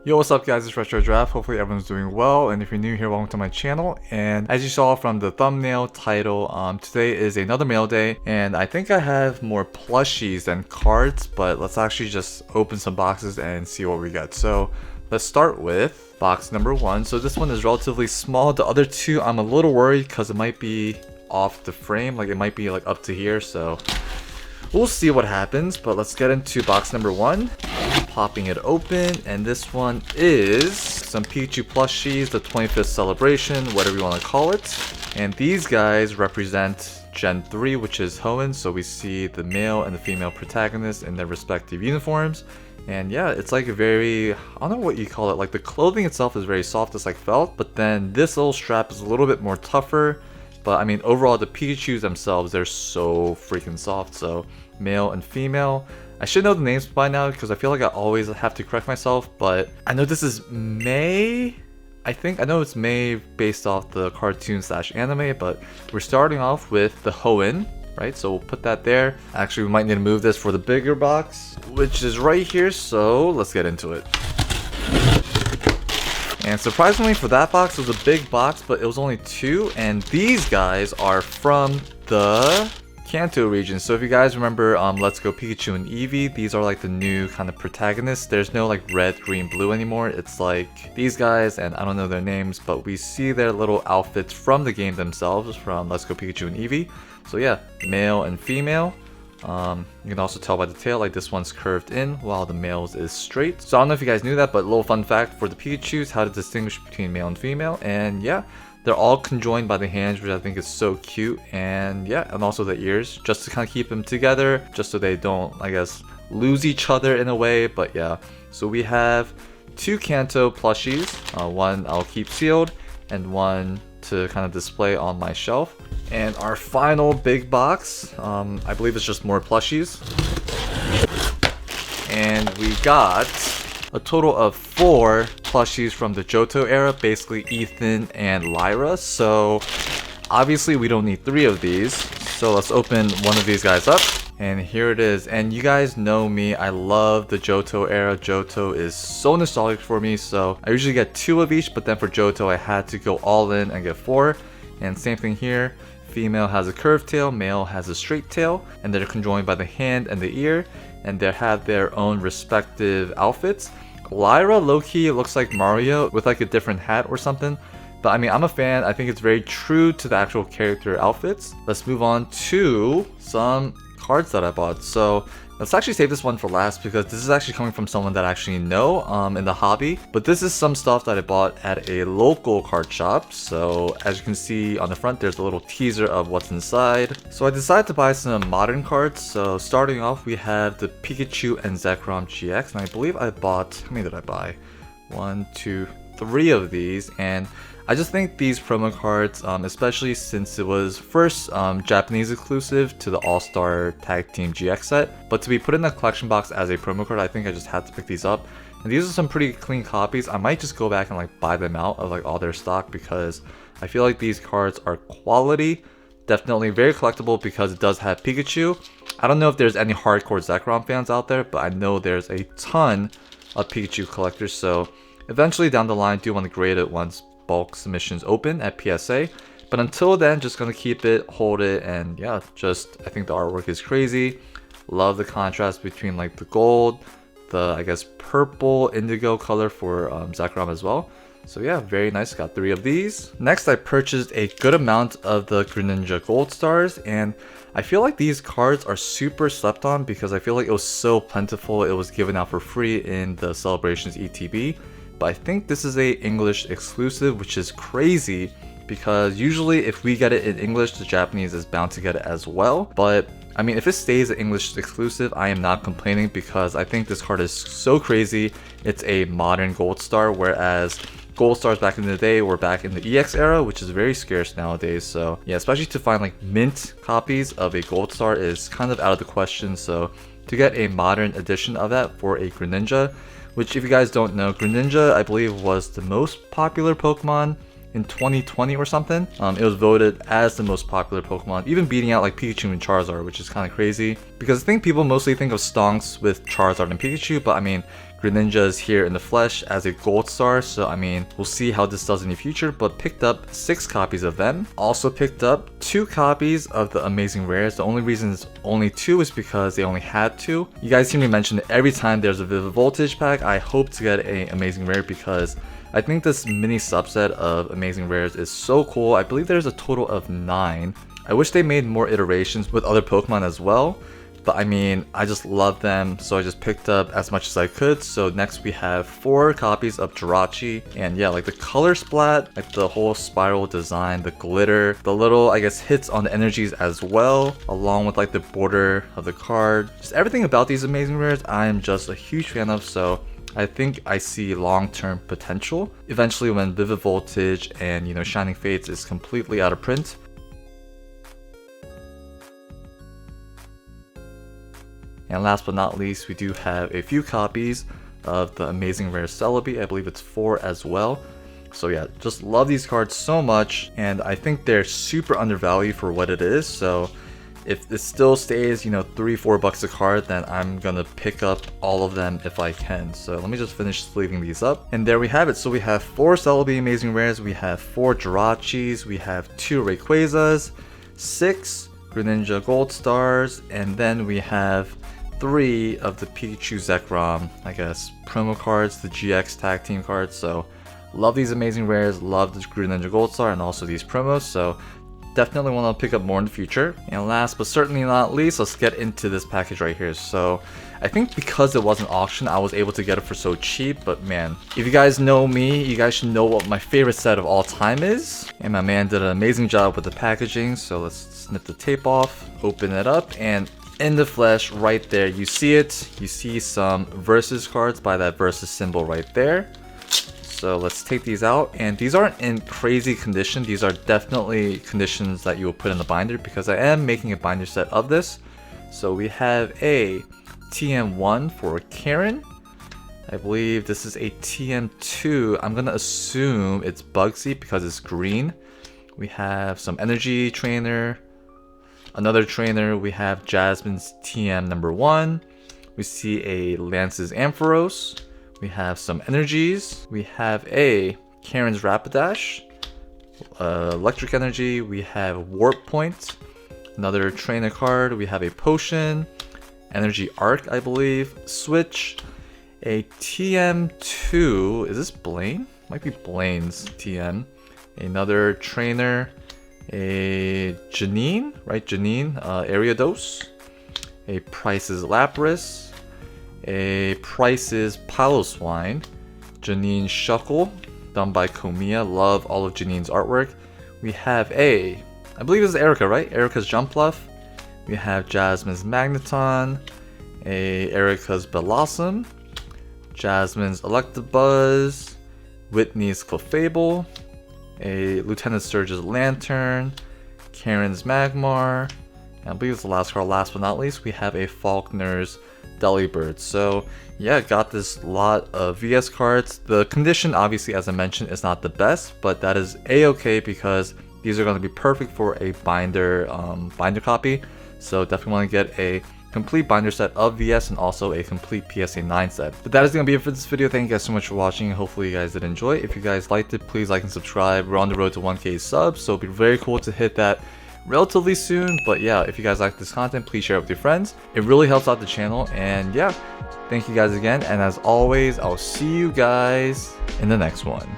Yo, what's up guys, it's Retro Draft. Hopefully everyone's doing well, and if you're new here, welcome to my channel. And as you saw from the thumbnail title, today is another mail day, and I think I have more plushies than cards, but let's actually just open some boxes and see what we get. So let's start with box number 1. So this one is relatively small. The other two, I'm a little worried because it might be off the frame, like it might be like up to here, so we'll see what happens. But let's get into box number 1. Popping it open, and this one is some Pikachu plushies, the 25th celebration, whatever you want to call it. And these guys represent Gen 3, which is Hoenn, so we see the male and the female protagonists in their respective uniforms. And yeah, it's like a very, I don't know what you call it, like the clothing itself is very soft, it's like felt, but then this little strap is a little bit more tougher. But I mean, overall the Pikachus themselves, they're so freaking soft. So male and female. I should know the names by now because I feel like I always have to correct myself, but I know this is May. I know it's May based off the cartoon / anime, but we're starting off with the Hoenn, right? So we'll put that there. Actually, we might need to move this for the bigger box, which is right here, so let's get into it. And surprisingly for that box, it was a big box, but it was only 2, and these guys are from the Kanto region. So if you guys remember Let's Go Pikachu and Eevee, these are like the new kind of protagonists. There's no like red, green, blue anymore. It's like these guys, and I don't know their names, but we see their little outfits from the game themselves, from Let's Go Pikachu and Eevee. So yeah, male and female. You can also tell by the tail, like this one's curved in while the male's is straight. So I don't know if you guys knew that, but a little fun fact for the Pikachus, how to distinguish between male and female. And yeah, they're all conjoined by the hands, which I think is so cute. And yeah, and also the ears, just to kind of keep them together, just so they don't, I guess, lose each other in a way. But yeah, so we have 2 Kanto plushies, one I'll keep sealed and one to kind of display on my shelf. And our final big box, I believe it's just more plushies. And we got a total of 4 plushies from the Johto era, basically Ethan and Lyra. So obviously we don't need 3 of these. So let's open one of these guys up. And here it is. And you guys know me, I love the Johto era. Johto is so nostalgic for me, so I usually get 2 of each, but then for Johto I had to go all in and get 4. And same thing here. Female has a curved tail, male has a straight tail, and they're conjoined by the hand and the ear, and they have their own respective outfits. Lyra low-key looks like Mario with like a different hat or something, but I mean, I'm a fan. I think it's very true to the actual character outfits. Let's move on to some cards that I bought. So let's actually save this one for last because this is actually coming from someone that I actually know in the hobby. But this is some stuff that I bought at a local card shop. So as you can see on the front, there's a little teaser of what's inside. So I decided to buy some modern cards. So starting off, we have the Pikachu and Zekrom GX, and I believe I bought, how many did I buy? 1, 2, 3 of these. And I just think these promo cards, especially since it was first Japanese exclusive to the All-Star Tag Team GX set, but to be put in a collection box as a promo card, I think I just had to pick these up. And these are some pretty clean copies. I might just go back and like buy them out of like all their stock because I feel like these cards are quality, definitely very collectible because it does have Pikachu. I don't know if there's any hardcore Zekrom fans out there, but I know there's a ton of Pikachu collectors, so eventually down the line I do want to grade it once bulk submissions open at PSA, but until then, just gonna keep it, hold it, and yeah, just I think the artwork is crazy. Love the contrast between like the gold, the I guess purple indigo color for Zekrom as well. So yeah, very nice. Got 3 of these. Next, I purchased a good amount of the Greninja Gold Stars, and I feel like these cards are super slept on because I feel like it was so plentiful. It was given out for free in the Celebrations ETB. But I think this is a English exclusive, which is crazy because usually if we get it in English, the Japanese is bound to get it as well. But I mean, if it stays an English exclusive, I am not complaining because I think this card is so crazy. It's a modern Gold Star, whereas Gold Stars back in the day were back in the EX era, which is very scarce nowadays. So yeah, especially to find like mint copies of a Gold Star is kind of out of the question. So to get a modern edition of that for a Greninja, which if you guys don't know, Greninja I believe was the most popular Pokemon in 2020 or something. It was voted as the most popular Pokemon, even beating out like Pikachu and Charizard, which is kind of crazy because I think people mostly think of Stonks with Charizard and Pikachu, but I mean Greninja is here in the flesh as a gold star, so I mean, we'll see how this does in the future, but picked up 6 copies of them. Also picked up 2 copies of the Amazing Rares. The only reason it's only 2 is because they only had 2. You guys hear me mention that every time there's a Vivid Voltage pack, I hope to get a Amazing Rare because I think this mini subset of Amazing Rares is so cool. I believe there's a total of 9. I wish they made more iterations with other Pokemon as well. But I mean, I just love them, so I just picked up as much as I could. So next we have 4 copies of Jirachi, and yeah, like the color splat, like the whole spiral design, the glitter, the little, I guess, hits on the energies as well, along with like the border of the card. Just everything about these Amazing Rares, I am just a huge fan of, so I think I see long-term potential. Eventually when Vivid Voltage and, you know, Shining Fates is completely out of print, and last but not least, we do have a few copies of the Amazing Rare Celebi. I believe it's 4 as well. So yeah, just love these cards so much, and I think they're super undervalued for what it is. So if it still stays, you know, $3-4 a card, then I'm gonna pick up all of them if I can. So let me just finish sleeving these up. And there we have it. So we have 4 Celebi Amazing Rares, we have 4 Jirachis, we have 2 Rayquazas, 6 Greninja Gold Stars, and then we have 3 of the Pikachu Zekrom, I guess, promo cards, the GX tag team cards. So love these Amazing Rares, love the Greninja Gold Star, and also these promos. So definitely want to pick up more in the future. And last but certainly not least, let's get into this package right here. So I think because it was an auction, I was able to get it for so cheap. But man, if you guys know me, you guys should know what my favorite set of all time is. And my man did an amazing job with the packaging. So let's snip the tape off, open it up, and in the flesh right there, you see it. You see some versus cards by that versus symbol right there. So let's take these out, and these aren't in crazy condition. These are definitely conditions that you will put in the binder because I am making a binder set of this. So we have a TM1 for Karen. I believe this is a TM2. I'm gonna assume it's Bugsy because it's green. We have some energy trainer, another trainer. We have Jasmine's TM number 1. We see a Lance's Ampharos. We have some energies. We have a Karen's Rapidash, Electric Energy. We have Warp Point, another trainer card. We have a Potion, Energy Arc, I believe, Switch, a TM2. Is this Blaine? Might be Blaine's TM. Another trainer, a Janine, right? Janine, Ariados, a Price's Lapras, a Price's Piloswine, Janine Shuckle, done by Komiya. Love all of Janine's artwork. We have a, I believe this is Erica, right? Erica's Jumpluff. We have Jasmine's Magneton, a Erica's Blossom, Jasmine's Electabuzz, Whitney's Clefable, a Lieutenant Surge's Lantern, Karen's Magmar, and I believe it's the last card. Last but not least, we have a Faulkner's Delibird. So yeah, got this lot of VS cards. The condition, obviously, as I mentioned, is not the best, but that is a-okay because these are going to be perfect for a binder copy. So definitely want to get a complete binder set of VS and also a complete PSA 9 set. But that is going to be it for this video. Thank you guys so much for watching. Hopefully you guys did enjoy. If you guys liked it, please like and subscribe. We're on the road to 1K subs, so it'd be very cool to hit that relatively soon. But yeah, if you guys like this content, please share it with your friends. It really helps out the channel. And yeah, thank you guys again. And as always, I'll see you guys in the next one.